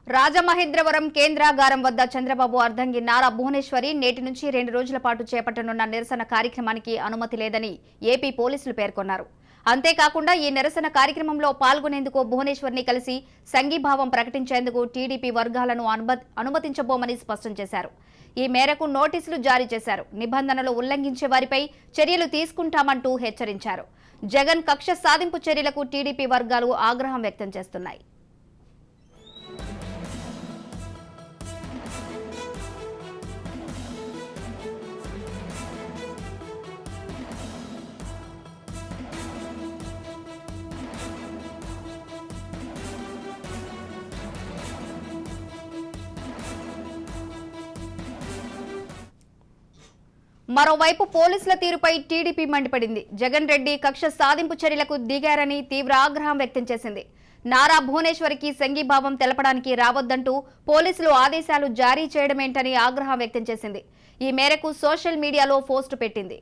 రాజమహేంద్రవరం కేంద్రాగారం వద్ద చంద్రబాబు అర్ధంగి నారా భువనేశ్వరి నేటి నుంచి 2 రోజుల పాటు చేపట్టనున్న నిరసన కార్యక్రమానికి అనుమతి లేదని ఏపీ పోలీసులు పేర్కొన్నారు. అంతేకాకుండా ఈ నిరసన కార్యక్రమంలో పాల్గొనేందుకు భువనేశ్వర్ని కలిసి సంఘీభావం ప్రకటించేందుకు టీడీపీ వర్గాలను అనుమతించబోమని స్పష్టం చేశారు. ఈ మేరకు నోటీసులు జారీ చేశారు. నిబంధనలు ఉల్లంఘించే వారిపై చర్యలు తీసుకుంటామంటూ హెచ్చరించారు. జగన్ కక్ష సాధింపు చర్యలకు టీడీపీ వర్గాలు ఆగ్రహం వ్యక్తం చేస్తున్నాయి. మరోవైపు పోలీసుల తీరుపై టీడీపీ మండిపడింది. జగన్ రెడ్డి కక్ష సాధింపు చర్యలకు దిగారని తీవ్ర ఆగ్రహం వ్యక్తం చేసింది. నారా భువనేశ్వరికి సంఘీభావం తెలపడానికి రావద్దంటూ పోలీసులు ఆదేశాలు జారీ చేయడమేంటని ఆగ్రహం వ్యక్తం చేసింది. ఈ మేరకు సోషల్ మీడియాలో పోస్టు పెట్టింది.